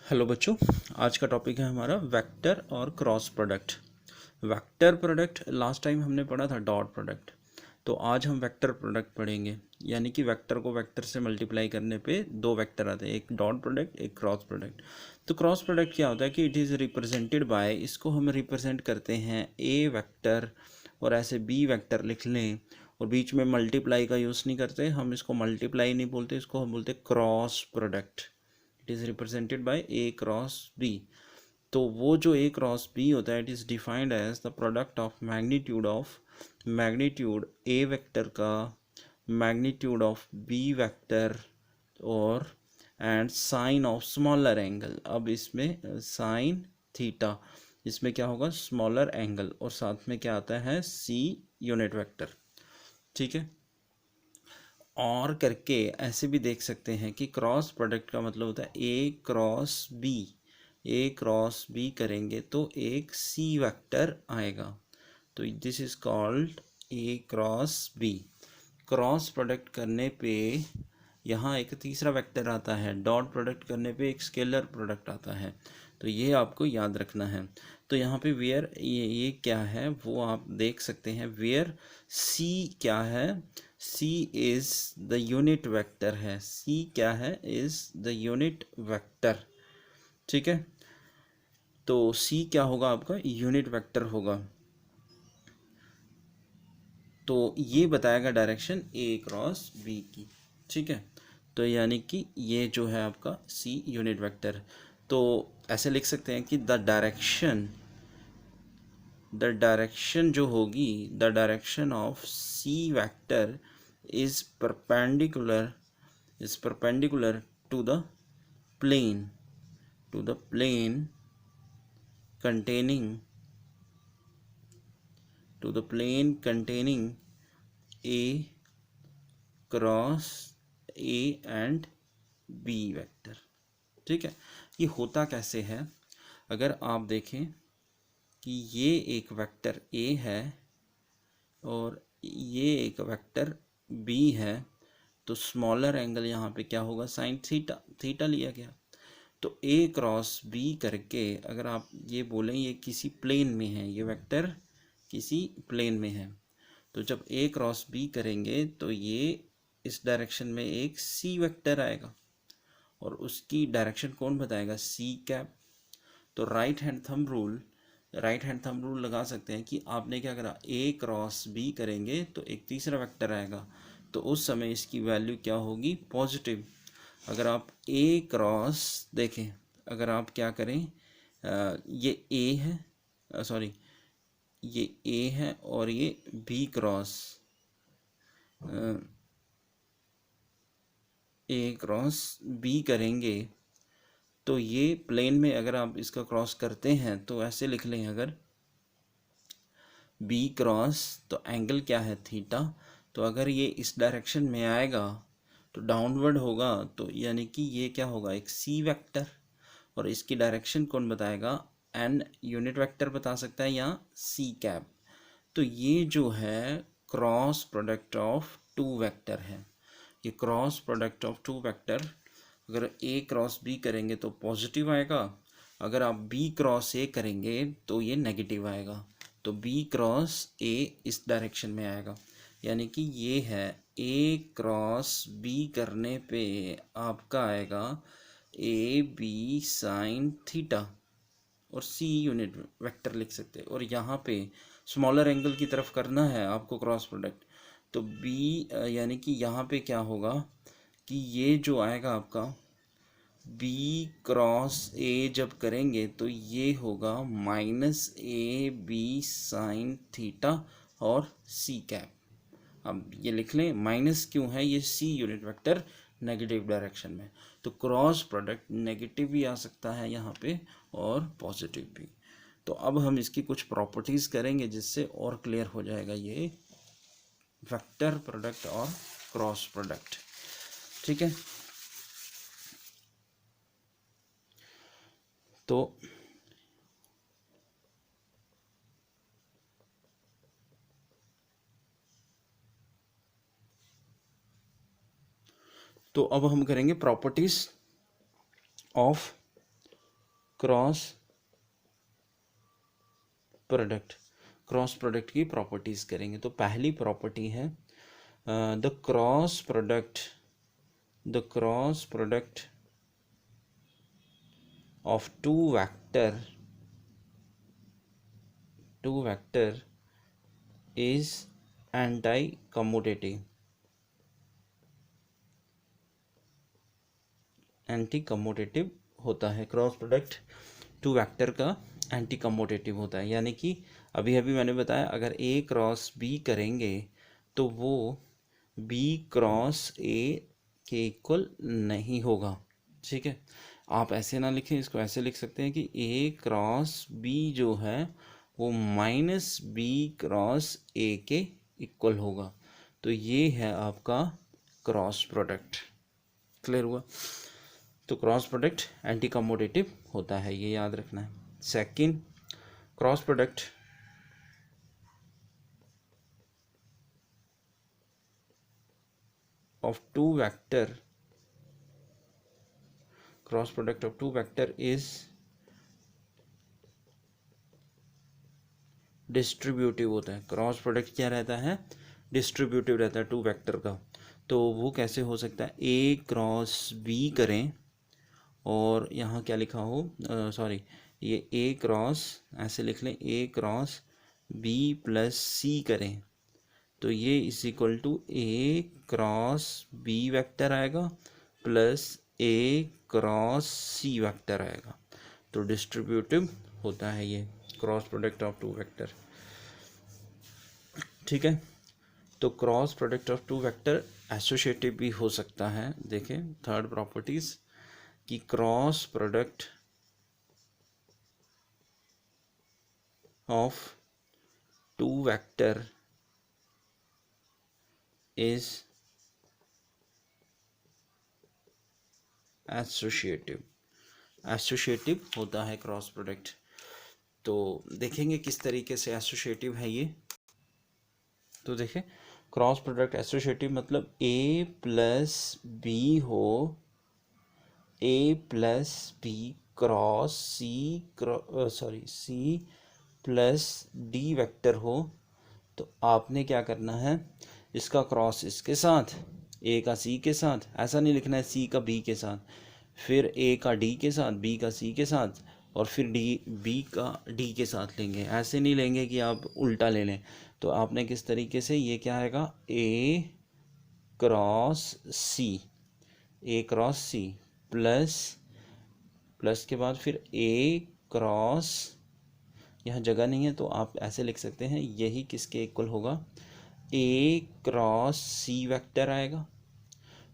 Hello बच्चों, आज का टॉपिक है हमारा वेक्टर और cross product. Vector product last time हमने पढ़ा था डॉट प्रोडक्ट, तो आज हम वेक्टर प्रोडक्ट पढ़ेंगे। यानी कि वेक्टर को वेक्टर से मल्टीप्लाई करने पे दो वेक्टर आते हैं, एक डॉट प्रोडक्ट एक क्रॉस प्रोडक्ट। तो क्रॉस प्रोडक्ट क्या होता है कि इट इज़ रिप्रेजेंटेड बाय, इसको हम रिप्रेजेंट करते हैं ए वेक्टर और ऐसे बी वेक्टर लिख लें, और बीच में मल्टीप्लाई का यूज़ नहीं करते, हम इसको मल्टीप्लाई नहीं बोलते, इसको हम बोलते cross product. It is represented by A cross B. तो वो जो ए क्रॉस बी होता है, it is defined as the product of magnitude A vector का मैग्नीट्यूड ऑफ बी वेक्टर और and sine of smaller angle. अब इसमें sine theta, इसमें क्या होगा स्मॉलर एंगल, और साथ में क्या आता है सी यूनिट वेक्टर। ठीक है, और करके ऐसे भी देख सकते हैं कि क्रॉस प्रोडक्ट का मतलब होता है A cross B. A cross B करेंगे तो एक सी वेक्टर आएगा, तो this is called A cross B. Cross product करने पे यहाँ एक तीसरा वेक्टर आता है, डॉट प्रोडक्ट करने पे एक स्केलर प्रोडक्ट आता है, तो ये आपको याद रखना है। तो यहाँ पे वेयर ये क्या है वो आप देख सकते हैं। वेयर सी क्या है, सी इज़ द यूनिट वेक्टर है। सी क्या है, इज़ द यूनिट वेक्टर। ठीक है, तो सी क्या होगा आपका यूनिट वेक्टर होगा। तो ये बताएगा डायरेक्शन ए क्रॉस बी की। ठीक है, तो यानी कि ये जो है आपका सी यूनिट वेक्टर। तो ऐसे लिख सकते हैं कि द डायरेक्शन जो होगी, the direction of C vector is perpendicular to the plane containing a cross A and B vector. ठीक है, ये होता कैसे है, अगर आप देखें कि ये एक वेक्टर ए है और ये एक वेक्टर बी है, तो स्मॉलर एंगल यहाँ पे क्या होगा साइन थीटा, थीटा लिया गया। तो ए क्रॉस बी करके अगर आप ये बोलें ये किसी प्लेन में है, ये वेक्टर किसी प्लेन में है, तो जब ए क्रॉस बी करेंगे तो ये इस डायरेक्शन में एक सी वेक्टर आएगा, और उसकी डायरेक्शन कौन बताएगा, सी कैप। तो राइट हैंड थंब रूल लगा सकते हैं कि आपने क्या करा, ए क्रॉस बी करेंगे तो एक तीसरा वेक्टर आएगा, तो उस समय इसकी वैल्यू क्या होगी, पॉजिटिव। अगर आप ए क्रॉस देखें, अगर आप क्या करें, ये ए है, सॉरी ये ए है और ये B cross A cross B करेंगे, तो ये प्लेन में अगर आप इसका क्रॉस करते हैं तो ऐसे लिख लें, अगर बी क्रॉस तो एंगल क्या है थीटा, तो अगर ये इस डायरेक्शन में आएगा तो डाउनवर्ड होगा, तो यानी कि ये क्या होगा एक सी वेक्टर, और इसकी डायरेक्शन कौन बताएगा, एन यूनिट वेक्टर बता सकता है या सी कैप। तो ये जो है cross product of two vector है। ये cross product of two vector, अगर ए क्रॉस बी करेंगे तो पॉजिटिव आएगा, अगर आप बी क्रॉस ए करेंगे तो ये नेगेटिव आएगा। तो बी क्रॉस ए इस डायरेक्शन में आएगा, यानी कि ये है ए क्रॉस बी करने पे आपका आएगा ए बी साइन थीटा, और सी यूनिट वेक्टर लिख सकते हैं। और यहाँ पे स्मॉलर एंगल की तरफ करना है आपको क्रॉस प्रोडक्ट, तो बी यानी कि यहाँ पे क्या होगा कि ये जो आएगा आपका बी क्रॉस ए जब करेंगे तो ये होगा minus A B sine theta और सी कैप। अब ये लिख लें, माइनस क्यों है, ये सी यूनिट वेक्टर नेगेटिव डायरेक्शन में, तो क्रॉस प्रोडक्ट नेगेटिव भी आ सकता है यहाँ पे और पॉजिटिव भी। तो अब हम इसकी कुछ प्रॉपर्टीज़ करेंगे जिससे और क्लियर हो जाएगा ये वेक्टर प्रोडक्ट और क्रॉस प्रोडक्ट। ठीक है, तो अब हम करेंगे properties of cross product, cross product की प्रॉपर्टीज करेंगे। तो पहली प्रॉपर्टी है the cross product of two vector is anti commutative होता है। क्रॉस प्रोडक्ट टू वेक्टर का एंटी कम्यूटेटिव होता है, यानी कि अभी अभी मैंने बताया अगर ए क्रॉस बी करेंगे तो वो बी क्रॉस ए के इक्वल नहीं होगा। ठीक है, आप ऐसे ना लिखें, इसको ऐसे लिख सकते हैं कि ए क्रॉस बी जो है वो माइनस बी क्रॉस ए के इक्वल होगा। तो ये है आपका क्रॉस प्रोडक्ट। क्लियर हुआ? तो क्रॉस प्रोडक्ट एंटी कम्यूटेटिव होता है, ये याद रखना है। Second, cross product of two vector is distributive होता है। क्रॉस प्रोडक्ट क्या रहता है? डिस्ट्रीब्यूटिव रहता है टू वेक्टर का। तो वो कैसे हो सकता है? ए क्रॉस बी करें और यहाँ क्या लिखा हो, सॉरी, ये ए क्रॉस ऐसे लिख लें, A cross B plus C करें तो ये is equal to A cross B vector आएगा plus A cross C vector आएगा। तो डिस्ट्रीब्यूटिव होता है ये cross product of two vector. ठीक है, तो cross product of two vector associative भी हो सकता है। देखें थर्ड प्रॉपर्टीज कि cross product of two vector is associative होता है क्रॉस प्रोडक्ट। तो देखेंगे किस तरीके से एसोसिएटिव है ये। तो देखें क्रॉस प्रोडक्ट एसोसिएटिव मतलब ए प्लस बी हो, A plus B cross C plus D vector हो। तो आपने क्या करना है, इसका क्रॉस इसके साथ, ए का सी के साथ, ऐसा नहीं लिखना है सी का बी के साथ, फिर ए का डी के साथ, बी का सी के साथ, और फिर बी का डी के साथ लेंगे। ऐसे नहीं लेंगे कि आप उल्टा ले लें। तो आपने किस तरीके से, ये क्या आएगा, ए क्रॉस सी प्लस के बाद फिर ए क्रॉस, यहाँ जगह नहीं है तो आप ऐसे लिख सकते हैं, यही किसके इक्वल होगा, ए क्रॉस सी वेक्टर आएगा,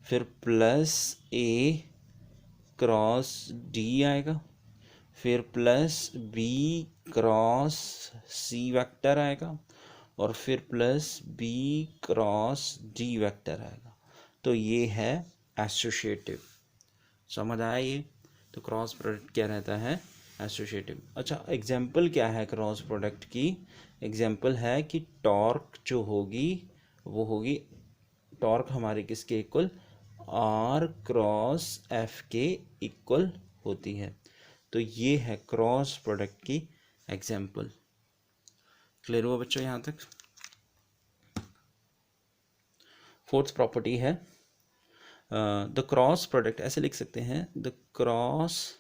फिर प्लस ए क्रॉस डी आएगा, फिर plus B cross C vector आएगा, और फिर plus B cross D vector आएगा। तो ये है एसोसिएटिव। समझ आया ये? तो क्रॉस प्रोडक्ट क्या रहता है, एसोसिएटिव। अच्छा, एग्जाम्पल क्या है क्रॉस प्रोडक्ट की? एग्जाम्पल है कि टॉर्क जो होगी वो होगी, टॉर्क हमारे किसके इक्वल, आर क्रॉस एफ के इक्वल होती है। तो ये है क्रॉस प्रोडक्ट की एग्जाम्पल। क्लियर हुआ बच्चों यहाँ तक? फोर्थ प्रॉपर्टी है द क्रॉस प्रोडक्ट, ऐसे लिख सकते हैं, the cross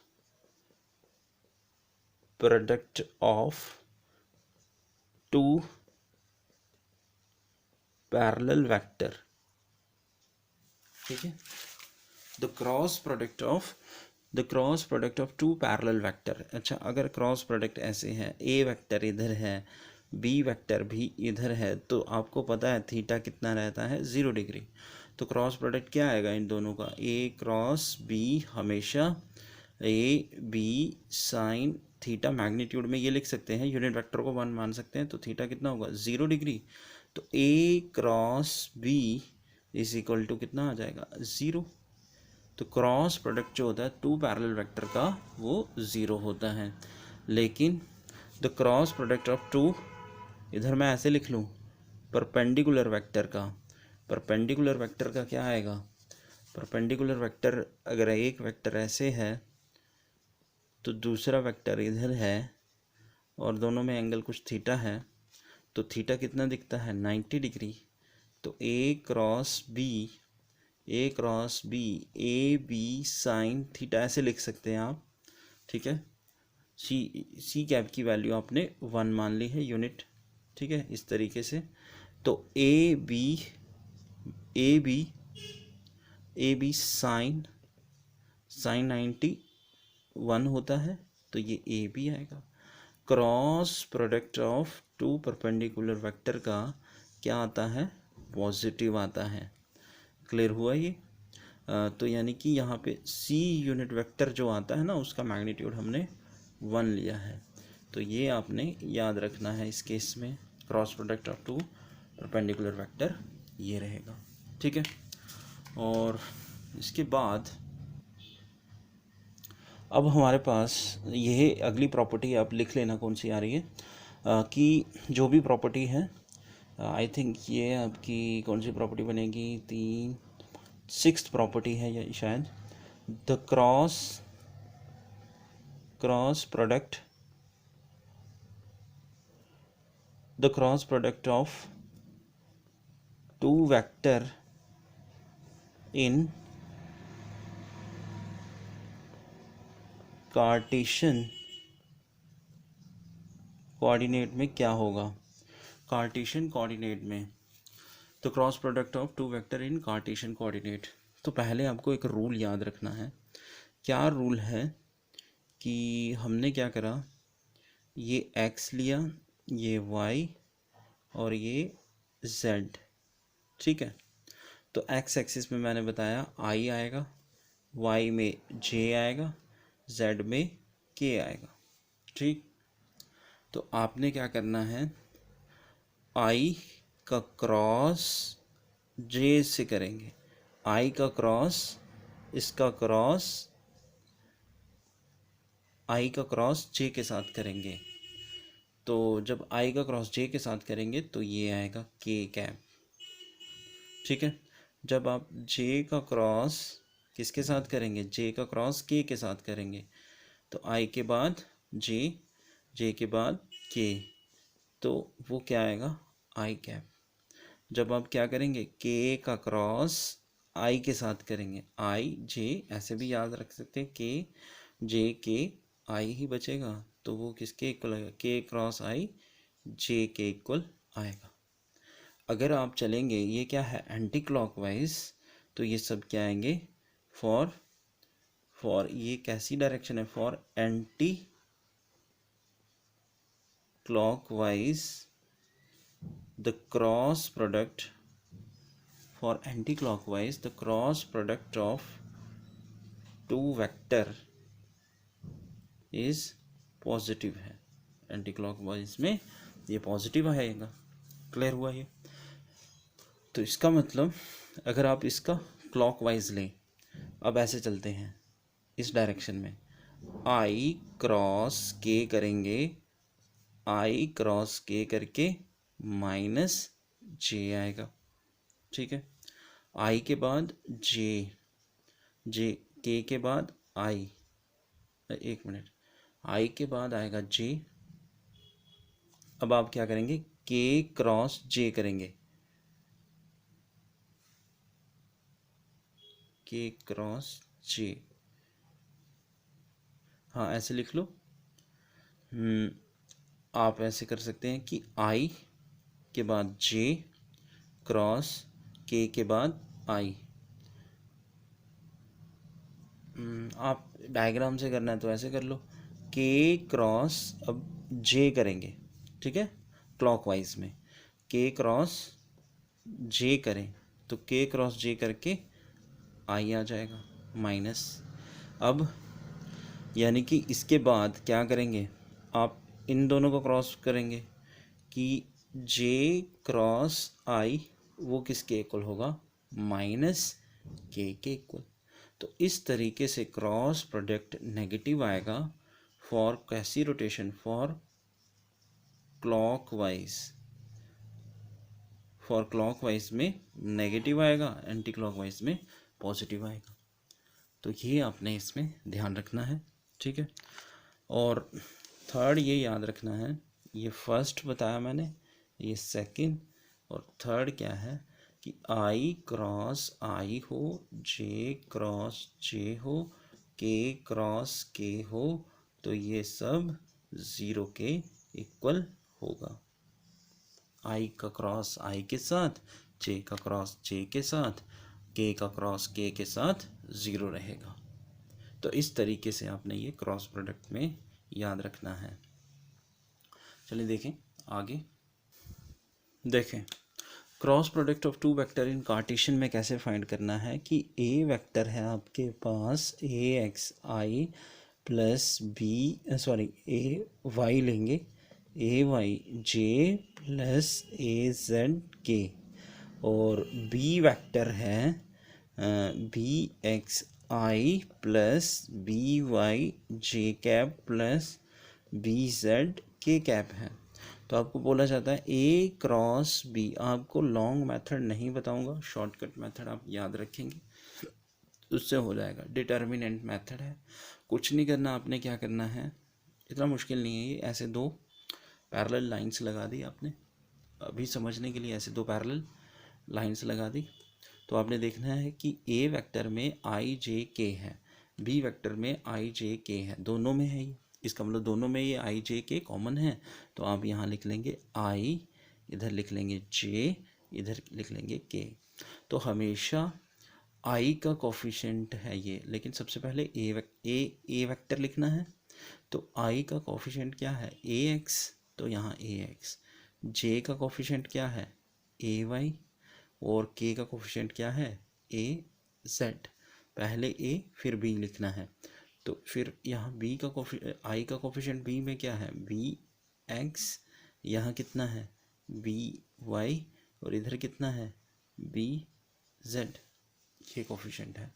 product of two parallel vector. ठीक है, the cross product of two parallel vector. अच्छा, अगर क्रॉस प्रोडक्ट ऐसे है, ए वेक्टर इधर है, बी वेक्टर भी इधर है, तो आपको पता है थीटा कितना रहता है, 0 डिग्री। तो क्रॉस प्रोडक्ट क्या आएगा इन दोनों का, ए क्रॉस बी हमेशा A B sine theta magnitude में ये लिख सकते हैं, यूनिट वेक्टर को 1 मान सकते हैं, तो थीटा कितना होगा, 0 डिग्री। तो A cross B is equal to कितना आ जाएगा, 0। तो क्रॉस प्रोडक्ट जो होता है टू पैरेलल वेक्टर का वो 0 होता है। लेकिन the cross product of two, इधर मैं ऐसे लिख लूँ, परपेंडिकुलर वेक्टर का, परपेंडिकुलर वेक्टर का क्या आएगा, परपेंडिकुलर वेक्टर अगर एक वेक्टर ऐसे है तो दूसरा वेक्टर इधर है और दोनों में एंगल कुछ थीटा है, तो थीटा कितना दिखता है 90 डिग्री। तो A cross B A B sine theta ऐसे लिख सकते हैं आप, ठीक है। सी कैप की वैल्यू आपने 1 मान ली है यूनिट, ठीक है, इस तरीके से। तो ए बी साइन 91 होता है, तो ये ए बी आएगा। Cross product of two perpendicular vector का क्या आता है, पॉजिटिव आता है। क्लियर हुआ ये? तो यानी कि यहाँ पे सी यूनिट वेक्टर जो आता है ना, उसका मैग्नीट्यूड हमने 1 लिया है। तो ये आपने याद रखना है इस केस में, cross product of two perpendicular vector ये रहेगा, ठीक है। और इसके बाद अब हमारे पास यह अगली प्रॉपर्टी, आप लिख लेना कौन सी आ रही है, कि जो भी प्रॉपर्टी है, आई थिंक ये आपकी कौन सी प्रॉपर्टी बनेगी, 6th प्रॉपर्टी है ये शायद। The cross product of two vector in Cartesian coordinate में क्या होगा, कार्टेशियन कोऑर्डिनेट में। तो cross product of two vector in Cartesian coordinate, तो पहले आपको एक रूल याद रखना है। क्या रूल है कि हमने क्या करा, ये x लिया, ये y और ये z, ठीक है। तो x एक्सिस में मैंने बताया i आएगा, y में j आएगा, z में k आएगा, ठीक। तो आपने क्या करना है, i का क्रॉस j से करेंगे, i का क्रॉस, इसका क्रॉस i का क्रॉस j के साथ करेंगे। तो जब i का क्रॉस j के साथ करेंगे तो ये आएगा k कैप, ठीक है। जब आप j का क्रॉस किसके साथ करेंगे, j का क्रॉस k के साथ करेंगे, तो i के बाद j के बाद k, तो वो क्या आएगा, i कैप। जब आप क्या करेंगे, k का क्रॉस i के साथ करेंगे, i j ऐसे भी याद रख सकते हैं, k j k i ही बचेगा, तो वो किसके इक्वल आएगा, k क्रॉस i j के इक्वल आएगा। अगर आप चलेंगे, ये क्या है एंटी क्लॉकवाइज, तो ये सब क्या आएंगे, फॉर ये कैसी डायरेक्शन है, for anti clockwise the cross product, for anti clockwise the cross product of two vector is positive है। एंटी क्लॉकवाइज में ये पॉजिटिव आएगा। क्लियर हुआ ये? तो इसका मतलब अगर आप इसका क्लॉकवाइज लें, अब ऐसे चलते हैं इस डायरेक्शन में, i क्रॉस k करेंगे, i क्रॉस k करके माइनस j आएगा, ठीक है। i के बाद j k के बाद i, एक मिनट, i के बाद आएगा j। अब आप क्या करेंगे, k क्रॉस j करेंगे, k क्रॉस j, हाँ ऐसे लिख लो। आप ऐसे कर सकते हैं कि i के बाद j क्रॉस k के बाद i। आप डायग्राम से करना है तो ऐसे कर लो, k क्रॉस अब j करेंगे, ठीक है, क्लॉकवाइज में k क्रॉस j करें तो k क्रॉस j करके i आ जाएगा माइनस। अब यानी कि इसके बाद क्या करेंगे, आप इन दोनों को क्रॉस करेंगे कि j क्रॉस i वो किसके इक्वल होगा, माइनस k के इक्वल। तो इस तरीके से क्रॉस प्रोडक्ट नेगेटिव आएगा फॉर कैसी रोटेशन, फॉर क्लॉकवाइज में नेगेटिव आएगा, एंटी क्लॉकवाइज में पॉजिटिव आएगा। तो ये आपने इसमें ध्यान रखना है, ठीक है। और थर्ड ये याद रखना है, ये फर्स्ट बताया मैंने, ये सेकंड, और थर्ड क्या है कि आई क्रॉस आई हो, जे क्रॉस जे हो, के क्रॉस के हो, तो ये सब ज़ीरो के इक्वल होगा। आई का क्रॉस आई के साथ, जे का क्रॉस जे के साथ, के का क्रॉस के साथ ज़ीरो रहेगा। तो इस तरीके से आपने ये क्रॉस प्रोडक्ट में याद रखना है। चलिए देखें आगे। देखें cross product of two vector in Cartesian में कैसे फाइंड करना है कि ए वेक्टर है आपके पास ए एक्स आई प्लस बी ए वाई लेंगे, ए वाई जे प्लस ए जेड के, और बी वेक्टर है बी एक्स आई प्लस बी वाई जे कैप प्लस बी जेड के कैप है। तो आपको बोला जाता है ए क्रॉस बी। आपको लॉन्ग मेथड नहीं बताऊंगा, शॉर्टकट मेथड आप याद रखेंगे, उससे हो जाएगा। डिटर्मिनेंट मेथड है, कुछ नहीं करना आपने, क्या करना है, इतना मुश्किल नहीं है ये। ऐसे दो पैरेलल लाइंस लगा दी आपने, अभी समझने के लिए ऐसे दो पैरेलल लाइंस लगा दी। तो आपने देखना है कि ए वेक्टर में आई जे के है, बी वेक्टर में आई जे के है, दोनों में है ये, इसका मतलब दोनों में ये आई जे के कॉमन है। तो आप यहाँ लिख लेंगे आई, इधर लिख लेंगे जे, इधर लिख लेंगे के। तो हमेशा आई का कोफिशिएंट है ये, लेकिन सबसे पहले ए वेक्टर लिखना है। तो आई का कोफिशिएंट क्या है, ए एक्स, तो यहाँ ए एक्स। जे का कोफिशिएंट क्या है, ए वाई, और के का कोफिशिएंट क्या है, ए जेड। पहले ए फिर बी लिखना है। तो फिर यहाँ बी का आई का कोफिशिएंट बी में क्या है, बी एक्स, यहाँ कितना है बी वाई, और इधर कितना है बी जेड, ये कोफिशिएंट है।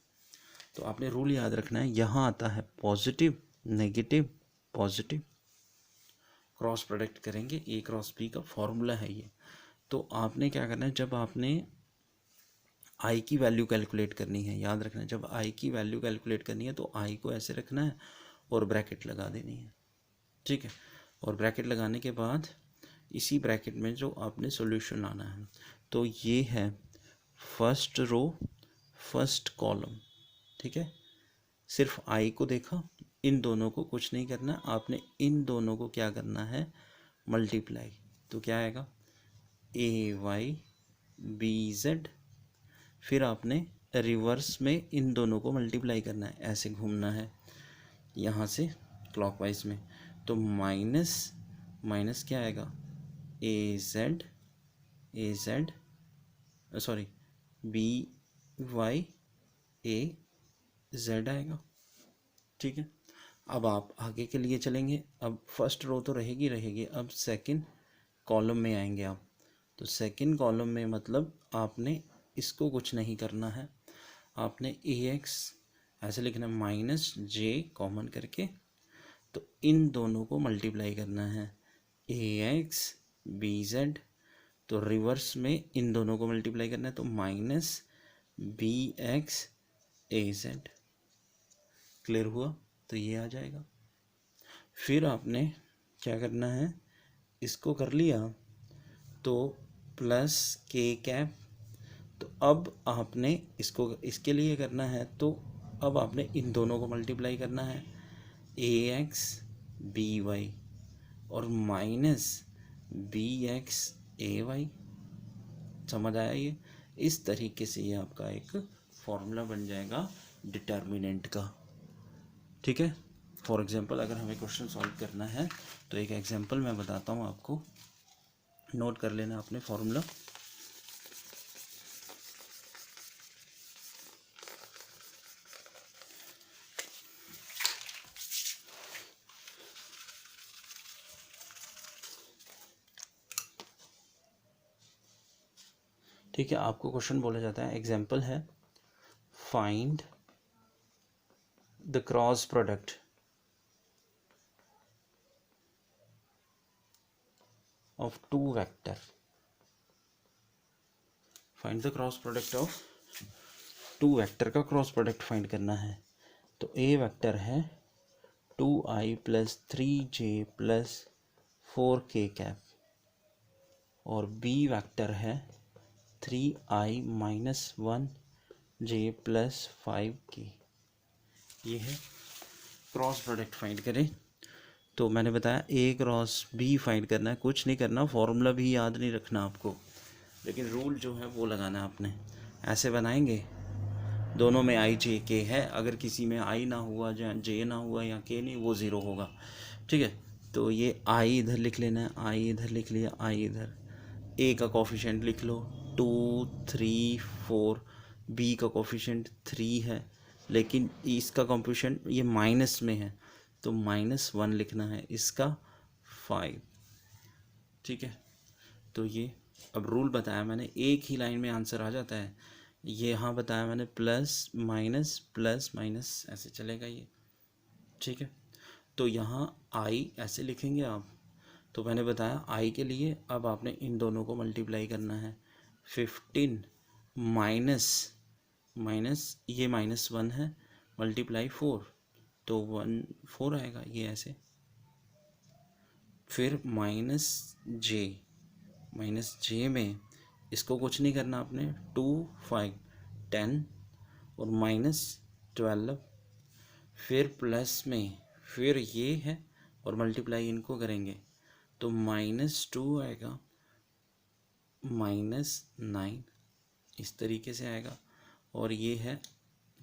तो आपने रूल याद रखना है, यहाँ आता है positive negative positive, cross product करेंगे, ए क्रॉस बी का फॉर्मूला है ये। तो आपने क्या करना है, जब आपने आई की वैल्यू कैलकुलेट करनी है, याद रखना है, जब आई की वैल्यू कैलकुलेट करनी है तो आई को ऐसे रखना है और ब्रैकेट लगा देनी है, ठीक है। और ब्रैकेट लगाने के बाद इसी ब्रैकेट में जो आपने सॉल्यूशन लाना है, तो ये है फर्स्ट रो फर्स्ट कॉलम, ठीक है। सिर्फ आई को देखा, इन दोनों को कुछ नहीं करना, आपने इन दोनों को क्या करना है, मल्टीप्लाई। तो क्या आएगा, ए वाई बी जेड, फिर आपने रिवर्स में इन दोनों को मल्टीप्लाई करना है, ऐसे घूमना है यहाँ से क्लॉकवाइज में। तो माइनस माइनस क्या आएगा, ए जेड सॉरी बी वाई ए जेड आएगा, ठीक है। अब आप आगे के लिए चलेंगे, अब फर्स्ट रो तो रहेगी, अब सेकंड कॉलम में आएंगे आप। तो सेकंड कॉलम में मतलब आपने इसको कुछ नहीं करना है, आपने ए एक्स ऐसे लिखना है माइनस जे कॉमन करके, तो इन दोनों को मल्टीप्लाई करना है, ए एक्स बी जेड, तो रिवर्स में इन दोनों को मल्टीप्लाई करना है, तो माइनस बी एक्स ए जेड। क्लियर हुआ, तो ये आ जाएगा। फिर आपने क्या करना है, इसको कर लिया तो प्लस के कैप, तो अब आपने इसको इसके लिए करना है, तो अब आपने इन दोनों को मल्टीप्लाई करना है, ए एक्स बी वाई और माइनस बी एक्स ए वाई। समझ आया ये, इस तरीके से ये आपका एक फॉर्मूला बन जाएगा डिटर्मिनेंट का, ठीक है। फॉर एग्जांपल अगर हमें क्वेश्चन सॉल्व करना है तो एक एग्जांपल मैं बताता हूँ आपको, नोट कर लेना आपने फॉर्मूला। ठीक है, आपको क्वेश्चन बोला जाता है, एग्जांपल है find the cross product of two vector. Find the cross product of two vector का क्रॉस प्रोडक्ट फाइंड करना है। तो ए वेक्टर है 2i plus 3j plus 4k cap, और बी वेक्टर है 3i minus 1j plus 5k। ये है cross product find करें। तो मैंने बताया ए क्रॉस बी फाइंड करना है, कुछ नहीं करना, फॉर्मूला भी याद नहीं रखना आपको, लेकिन रूल जो है वो लगाना आपने। ऐसे बनाएंगे, दोनों में आई जे के है, अगर किसी में आई ना हुआ या जे ना हुआ या के नहीं, वो ज़ीरो होगा, ठीक है। तो ये आई इधर लिख लेना है, आई इधर लिख लिया, आई इधर, ए का कोफिशिएंट लिख लो 2 3 4, बी का कोफिशिएंट 3 है, लेकिन इसका कोफिशिएंट ये माइनस में है तो -1 लिखना है, इसका 5, ठीक है। तो ये अब रूल बताया मैंने, एक ही लाइन में आंसर आ जाता है। ये यहाँ बताया मैंने प्लस माइनस ऐसे चलेगा ये, ठीक है। तो यहाँ आई ऐसे लिखेंगे आप। तो मैंने बताया आई के लिए अब आपने इन दोनों को मल्टीप्लाई करना है, 15 माइनस ये -1 है, मल्टीप्लाई 4, तो 4 आएगा ये ऐसे। फिर माइनस जे में इसको कुछ नहीं करना आपने, 2 5 10 और -12, फिर प्लस में फिर ये है और मल्टीप्लाई इनको करेंगे तो -2 आएगा, -9 इस तरीके से आएगा, और ये है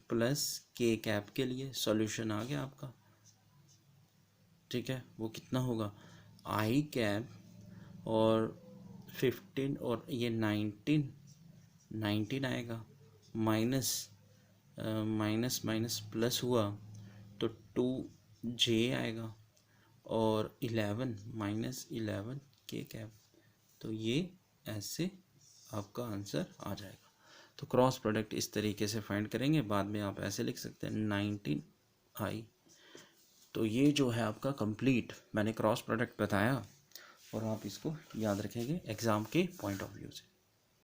प्लस के कैप के लिए सॉल्यूशन आ गया आपका, ठीक है। वो कितना होगा, आई कैप और 15 और ये 19 आएगा, माइनस प्लस हुआ तो 2j आएगा, और 11 -11 के कैप। तो ये ऐसे आपका आंसर आ जाएगा। तो क्रॉस प्रोडक्ट इस तरीके से फाइंड करेंगे, बाद में आप ऐसे लिख सकते हैं 19i। तो ये जो है आपका कंप्लीट मैंने क्रॉस प्रोडक्ट बताया, और आप इसको याद रखेंगे एग्ज़ाम के पॉइंट ऑफ व्यू से।